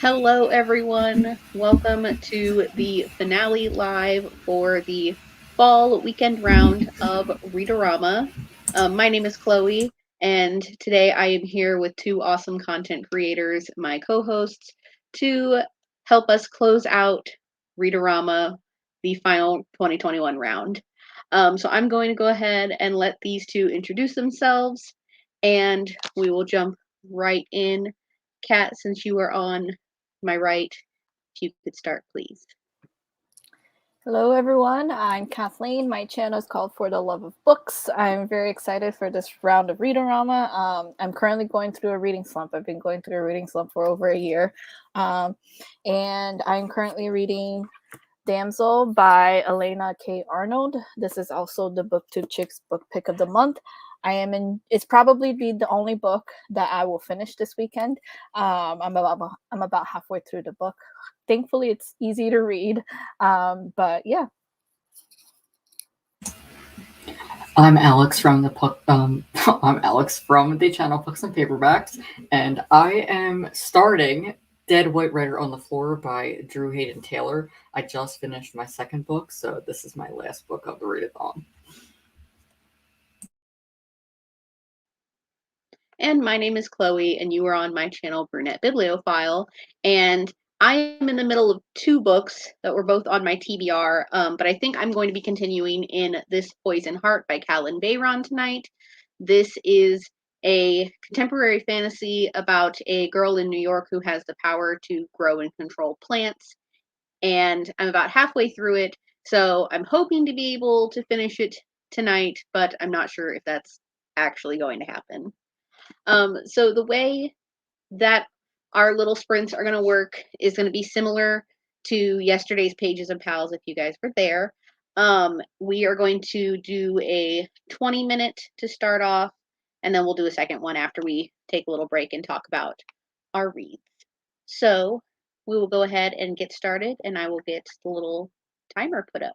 Hello, everyone. Welcome to the finale live for the fall weekend round of Read-O-Rama. My name is Chloe, and today I am here with two awesome content creators, my co hosts, to help us close out Read-O-Rama, the final 2021 round. So I'm going to go ahead and let these two introduce themselves, and we will jump right in. Kat, since you are on my right, if you could start, please. Hello, everyone. I'm Kathleen. My channel is called For the Love of Books. I'm very excited for this round of Read-O-Rama. I'm currently going through a reading slump. I've been going through a reading slump for over a year. And I'm currently reading Damsel by Elena K. Arnold. This is also the BookTube Chicks book pick of the month. It's probably be the only book that I will finish this weekend. I'm about halfway through the book. Thankfully, it's easy to read. But yeah. I'm Alex from I'm Alex from the channel Books and Paperbacks, and I am starting Dead White Writer on the Floor by Drew Hayden Taylor. I just finished my second book, so this is my last book of the readathon. And my name is Chloe, and you are on my channel, Brunette Bibliophile. And I am in the middle of two books that were both on my TBR, but I think I'm going to be continuing in This Poison Heart by Callan Bayron tonight. This is a contemporary fantasy about a girl in New York who has the power to grow and control plants. And I'm about halfway through it, so I'm hoping to be able to finish it tonight, but I'm not sure if that's actually going to happen. So the way that our little sprints are going to work is going to be similar to yesterday's Pages and Pals, if you guys were there. We are going to do a 20-minute to start off, and then we'll do a second one after we take a little break and talk about our reads. So we will go ahead and get started, and I will get the little timer put up.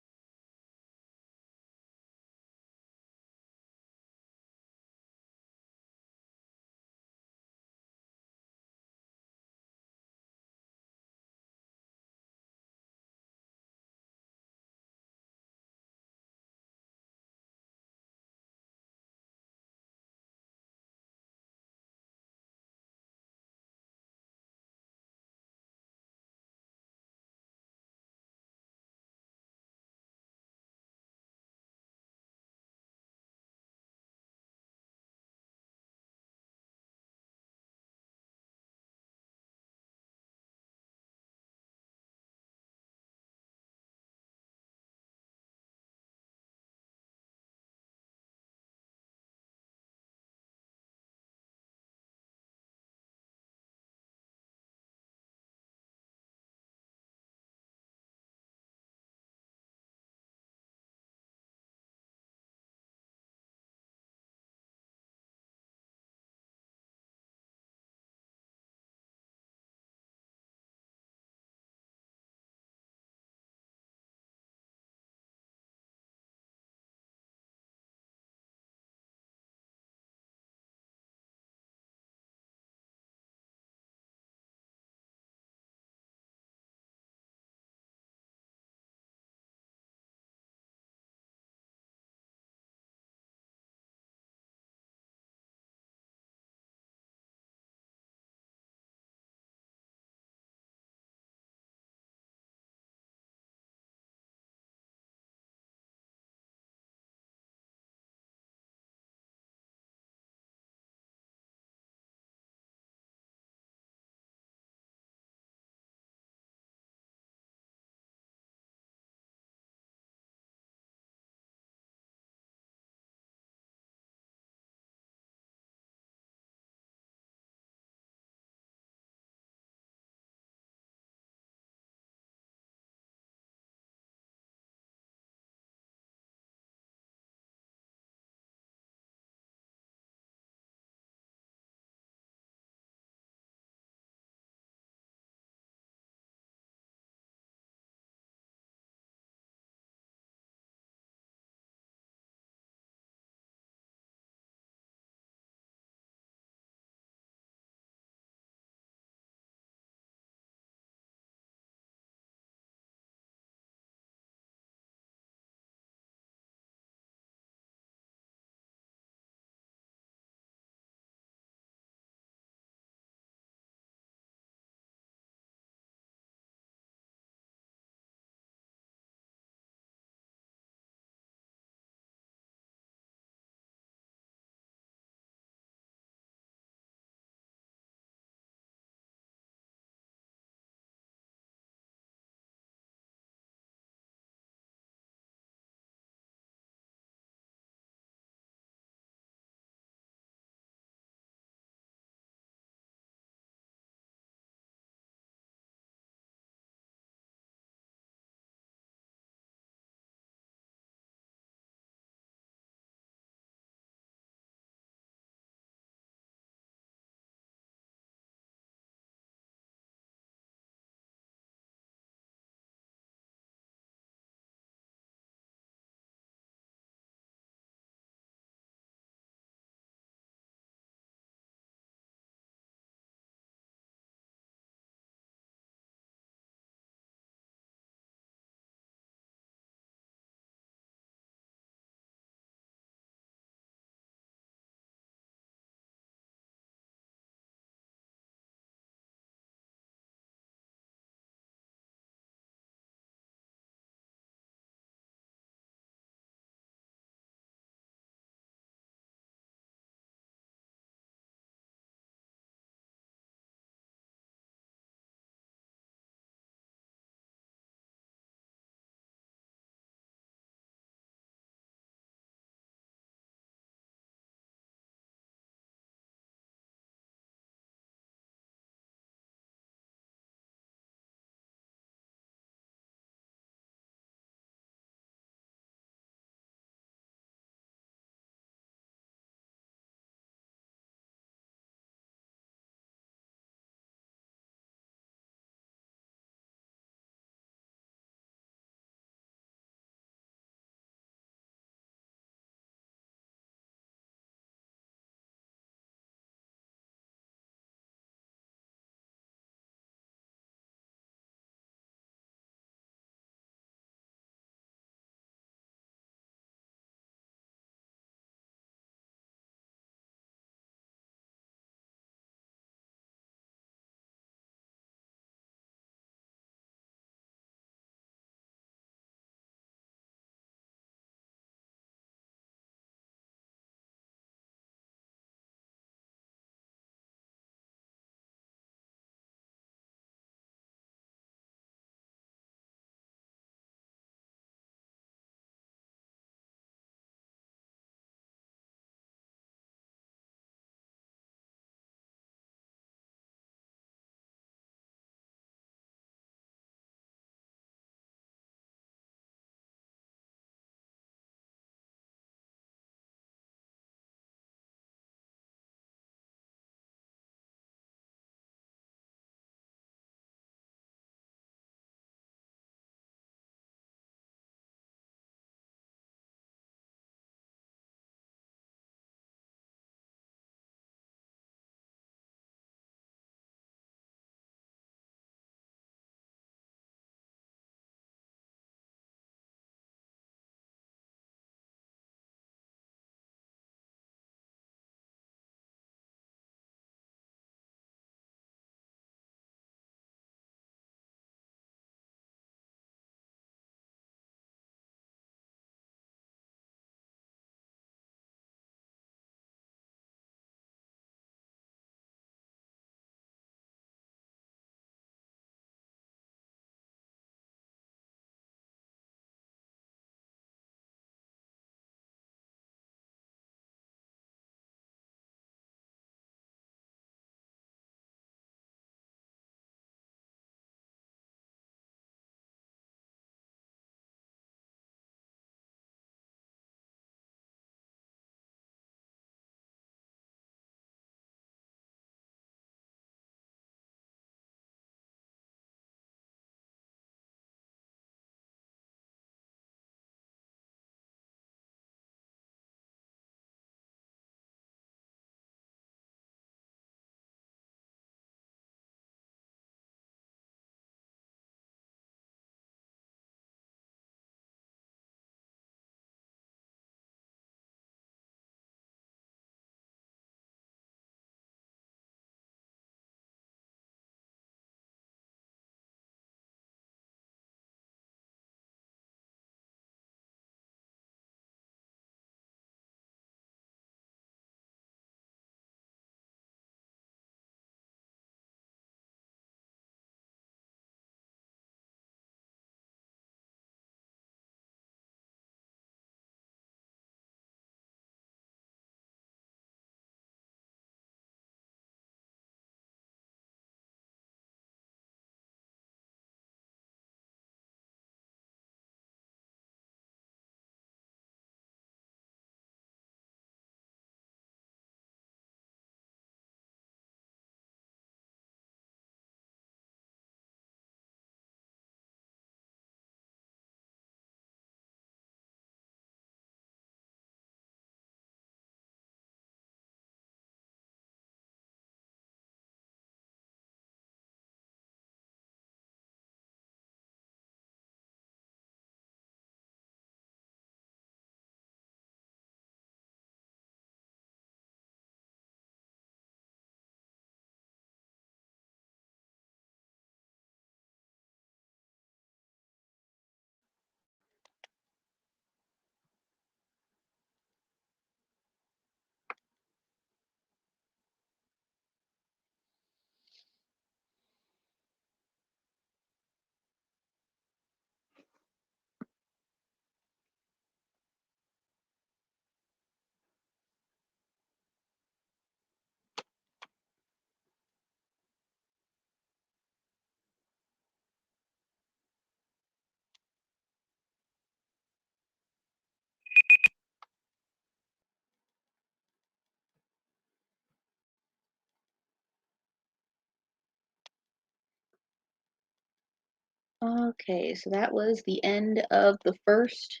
Okay, so that was the end of the first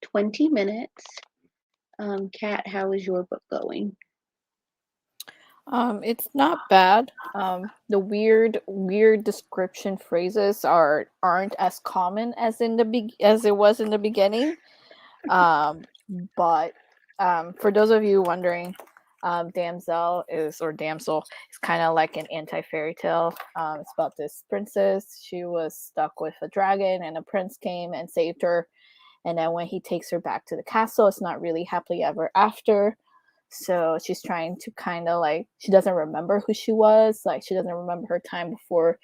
20 minutes. Kat, how is your book going? It's not bad. The weird description phrases aren't as common as as it was in the beginning. Um, but for those of you wondering, Damsel is kind of like an anti-fairy tale. It's about this princess. She was stuck with a dragon, and a prince came and saved her. And then when he takes her back to the castle, it's not really happily ever after. So she's trying to kind of like, she doesn't remember who she was. Like, she doesn't remember her time before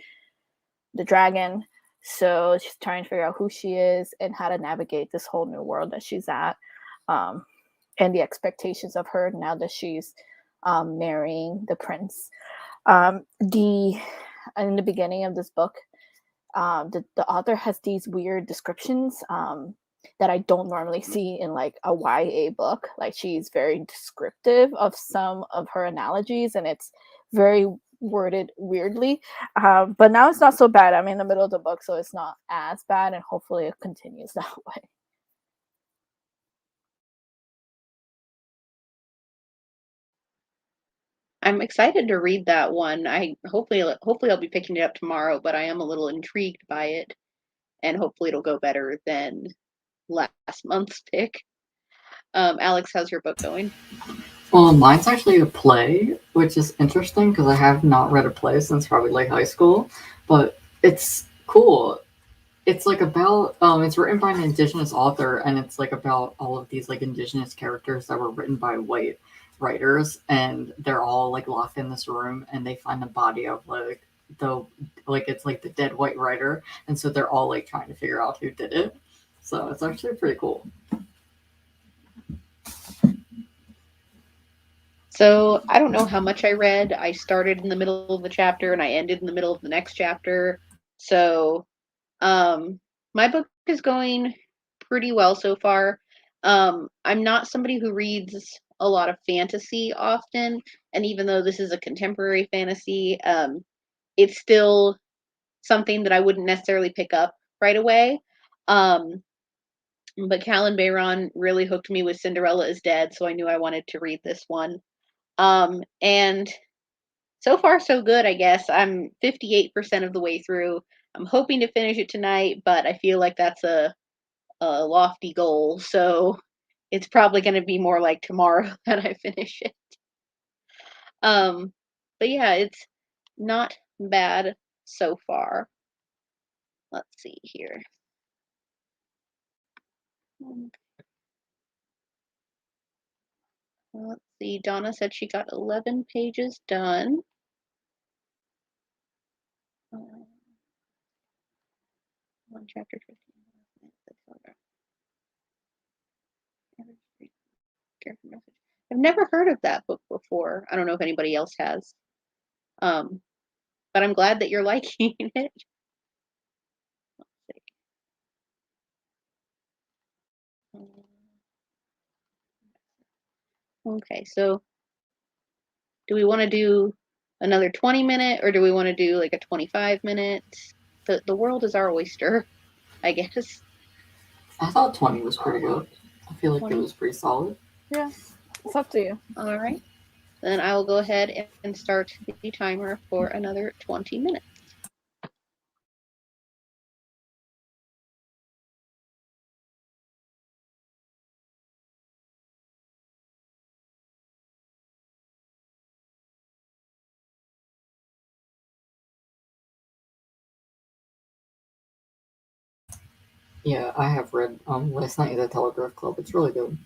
the dragon. So she's trying to figure out who she is and how to navigate this whole new world that she's at, um, and the expectations of her now that she's marrying the prince. The In the beginning of this book, the author has these weird descriptions that I don't normally see in like a YA book. Like, she's very descriptive of some of her analogies, and it's very worded weirdly. But now it's not so bad. I'm in the middle of the book, so it's not as bad, and hopefully it continues that way. I'm excited to read that one. I hopefully I'll be picking it up tomorrow, but I am a little intrigued by it, and hopefully it'll go better than last month's pick. Alex, how's your book going? Well, mine's actually a play, which is interesting because I have not read a play since probably like high school, but it's cool. It's like about it's written by an indigenous author, and it's like about all of these like indigenous characters that were written by white writers, and they're all like locked in this room, and they find the body of the it's like the dead white writer, and so they're all like trying to figure out who did it. So it's actually pretty cool. So I don't know how much I read. I started in the middle of the chapter and I ended in the middle of the next chapter. So my book is going pretty well so far. I'm not somebody who reads a lot of fantasy often, and even though this is a contemporary fantasy, it's still something that I wouldn't necessarily pick up right away. Um, but Callan Bayron really hooked me with Cinderella is Dead, so I knew I wanted to read this one. And so far so good, I guess. I'm 58% of the way through. I'm hoping to finish it tonight, but I feel like that's a lofty goal, so it's probably going to be more like tomorrow that I finish it. Um, but yeah, it's not bad so far. Let's see here. Let's see. Donna said she got 11 pages done. One chapter 15. I've never heard of that book before. I don't know if anybody else has. Um, but I'm glad that you're liking it. Okay, so do we want to do another 20-minute or do we want to do like a 25-minute? The world is our oyster, I guess. I thought 20 was pretty good. I feel like 20. it was pretty solid. Yeah, it's up to you. All right. Then I will go ahead and start the timer for another 20 minutes. Yeah, I have read Last Night at the Telegraph Club. It's really good.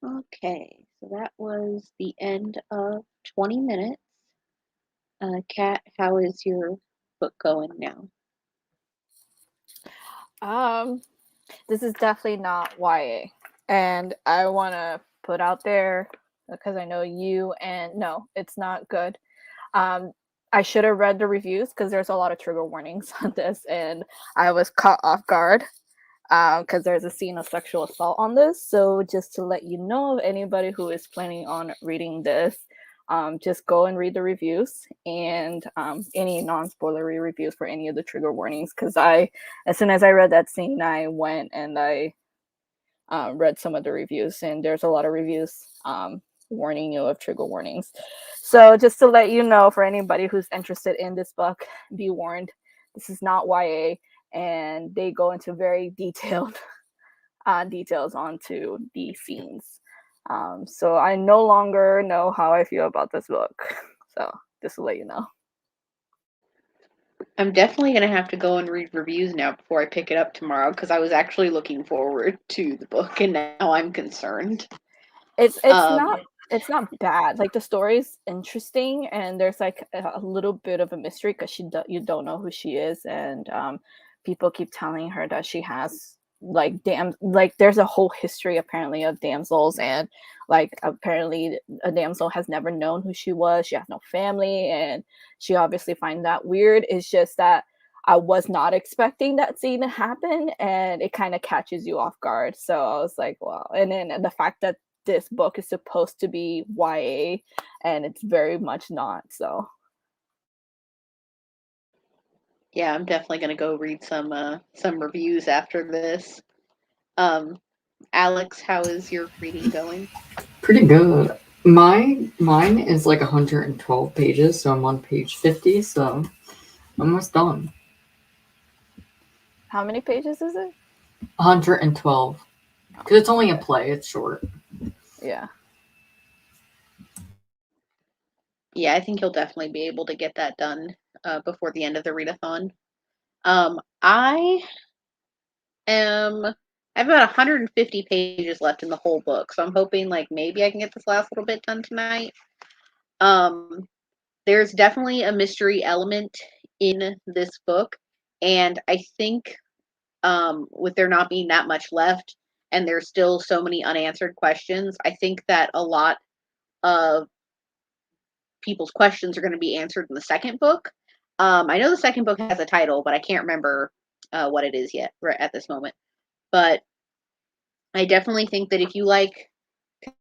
Okay, so that was the end of 20 minutes. Kat, how is your book going now? Um, this is definitely not YA, and I want to put out there because I know you and no, it's not good. Um, I should have read the reviews because there's a lot of trigger warnings on this, and I was caught off guard because there's a scene of sexual assault on this. So just to let you know, anybody who is planning on reading this, just go and read the reviews and any non-spoilery reviews for any of the trigger warnings. Because as soon as I read that scene, I went and I read some of the reviews, and there's a lot of reviews warning you of trigger warnings. So just to let you know, for anybody who's interested in this book, be warned, this is not YA, and they go into very detailed details onto the scenes. So I no longer know how I feel about this book. So just to let you know. I'm definitely going to have to go and read reviews now before I pick it up tomorrow because I was actually looking forward to the book and now I'm concerned. It's Um, not bad. Like the story's interesting, and there's like a little bit of a mystery because you don't know who she is, and people keep telling her that she has like there's a whole history apparently of damsels, and like apparently a damsel has never known who she was. She has no family, and she obviously finds that weird. It's just that I was not expecting that scene to happen, and it kind of catches you off guard. So I was like, wow. And then the fact that this book is supposed to be YA and it's very much not. So yeah, I'm definitely going to go read some reviews after this. Um, Alex, how is your reading going? Pretty good. Mine is like 112 pages, so I'm on page 50, so almost done. how many pages is it? 112. Because it's only a play, it's short. Yeah. Yeah, I think you'll definitely be able to get that done before the end of the readathon. I am I have about 150 pages left in the whole book, so I'm hoping like maybe I can get this last little bit done tonight. Um, there's definitely a mystery element in this book, and I think with there not being that much left and there's still so many unanswered questions, I think that a lot of people's questions are going to be answered in the second book. I know the second book has a title, but I can't remember what it is yet right at this moment. But I definitely think that if you like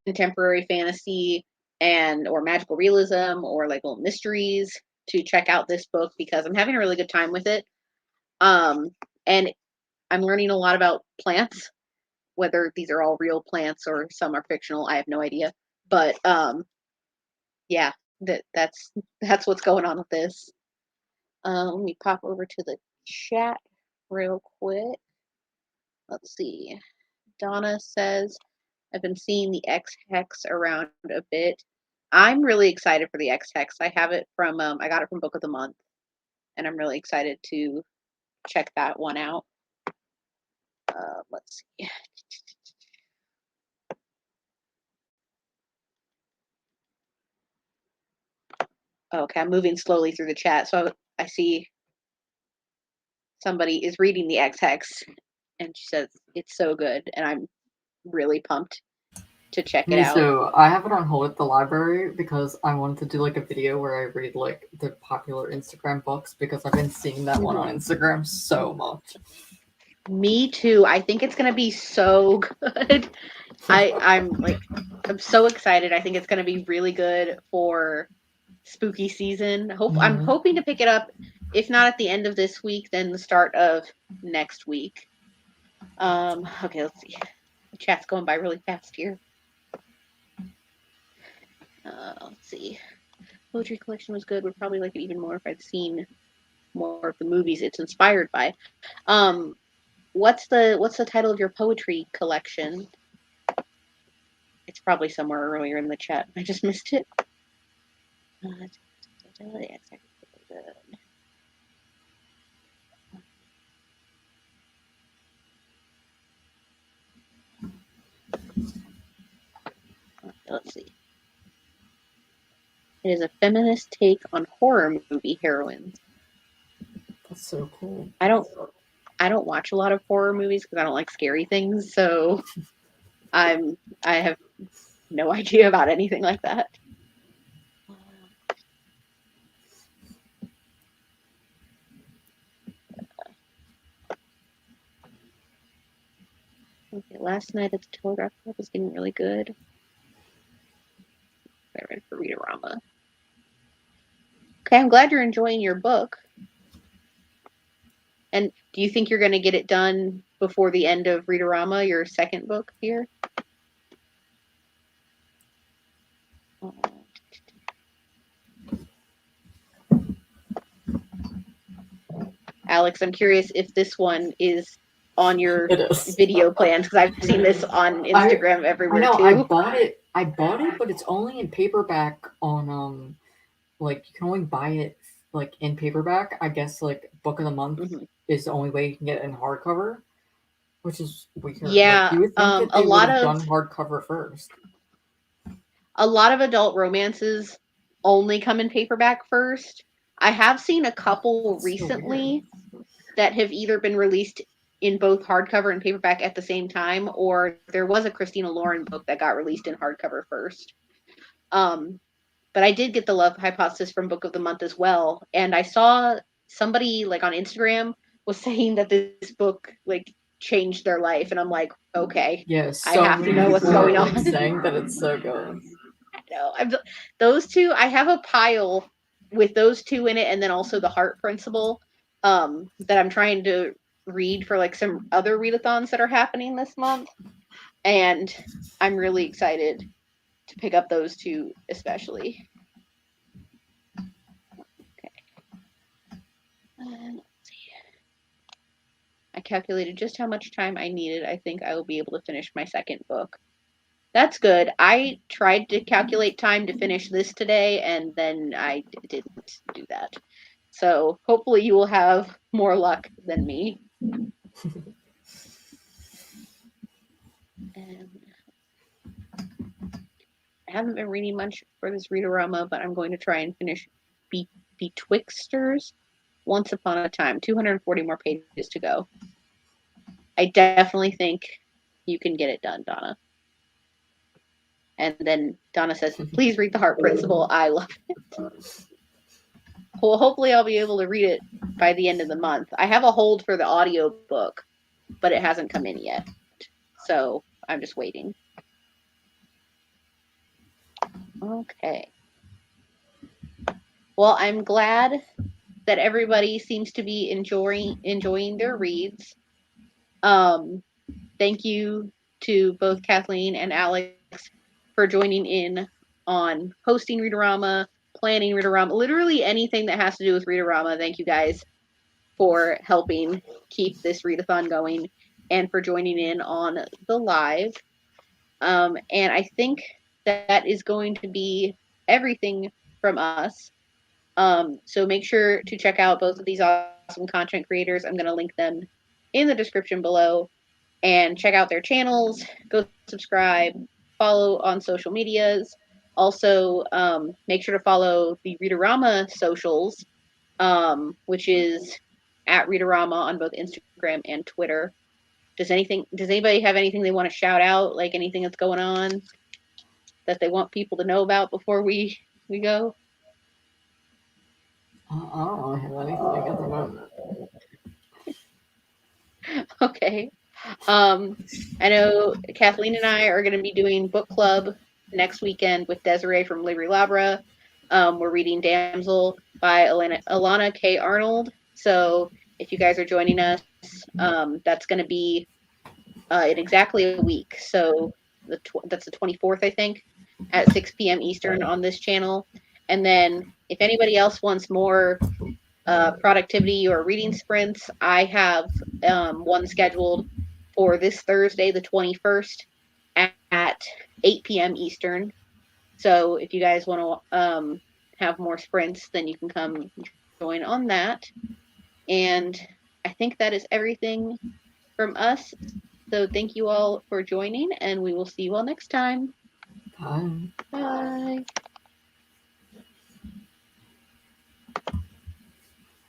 contemporary fantasy and or magical realism or like little mysteries, to check out this book because I'm having a really good time with it. And I'm learning a lot about plants, whether these are all real plants or some are fictional, I have no idea. But yeah, that's what's going on with this. Let me pop over to the chat real quick. Let's see. Donna says, I've been seeing the X Hex around a bit. I'm really excited for the X Hex. I have it from, I got it from Book of the Month, and I'm really excited to check that one out. Let's see. Okay, I'm moving slowly through the chat. So I see somebody is reading the X Hex, and she says it's so good, and I'm really pumped to check it Me out. too. I have it on hold at the library because I wanted to do like a video where I read like the popular Instagram books because I've been seeing that one on Instagram so much. Me too. I think it's gonna be so good. I'm so excited. I think it's gonna be really good for spooky season. I'm hoping to pick it up, if not at the end of this week, then the start of next week. Okay, let's see. The chat's going by really fast here. Let's see. Poetry collection was good. Would probably like it even more if I'd seen more of the movies it's inspired by. What's the title of your poetry collection? It's probably somewhere earlier in the chat. I just missed it. let's see. It is a feminist take on horror movie heroines. That's so cool. I don't watch a lot of horror movies because I don't like scary things, so I have no idea about anything like that. Okay, last night at the Telegraph Club was getting really good. I read for Read-O-Rama. Okay, I'm glad you're enjoying your book. And do you think you're going to get it done before the end of Read-O-Rama, your second book here? Alex, I'm curious if this one is on your video plans because I've seen this on Instagram everywhere too. I bought it, but it's only in paperback on like you can only buy it like in paperback. I guess like book of the month is the only way you can get it in hardcover, which is weird. Yeah, like, you would think that they would have done hardcover first. A lot of adult romances only come in paperback first. I have seen a couple recently that have either been released in both hardcover and paperback at the same time, or there was a Christina Lauren book that got released in hardcover first. But I did get the Love Hypothesis from Book of the Month as well, and I saw somebody like on Instagram was saying that this book like changed their life, and I'm like, okay, yes, I have to know what's going on. Saying that it's so good. I know. Those two, I have a pile with those two in it, and then also the Heart Principle that I'm trying to read for like some other readathons that are happening this month, and I'm really excited to pick up those two especially. Okay. Let's see. I calculated just how much time I needed. I think I will be able to finish my second book. That's good. I tried to calculate time to finish this today, and then I didn't do that. So hopefully you will have more luck than me. And I haven't been reading much for this Read-O-Rama, but I'm going to try and finish Betwixters Once Upon a Time. 240 more pages to go. I definitely think you can get it done, Donna. And then Donna says, please read The Heart Principle. I love it. Well, hopefully I'll be able to read it by the end of the month. I have a hold for the audio book, but it hasn't come in yet. So I'm just waiting. Okay. Well, I'm glad that everybody seems to be enjoying their reads. Thank you to both Kathleen and Alex for joining in on hosting Read-O-Rama, planning Read-O-Rama, literally anything that has to do with Read-O-Rama. Thank you guys for helping keep this readathon going and for joining in on the live. And I think that is going to be everything from us. So make sure to check out both of these awesome content creators. I'm going to link them in the description below. And check out their channels. Go subscribe. Follow on social medias. Also, make sure to follow the Read-O-Rama socials, which is at Read-O-Rama on both Instagram and Twitter. Does anybody have anything they want to shout out? Like anything that's going on that they want people to know about before we go? I don't really have anything at the moment. Okay. I know Kathleen and I are going to be doing book club next weekend with Desiree from Libri Labra. We're reading Damsel by Alana K. Arnold. So if you guys are joining us, that's going to be in exactly a week. So that's the 24th, I think, at 6 p.m. Eastern on this channel. And then if anybody else wants more productivity or reading sprints, I have one scheduled for this Thursday, the 21st at 8 p.m. Eastern. So if you guys want to have more sprints, then you can come join on that. And I think that is everything from us. So thank you all for joining, and we will see you all next time. Bye. Bye.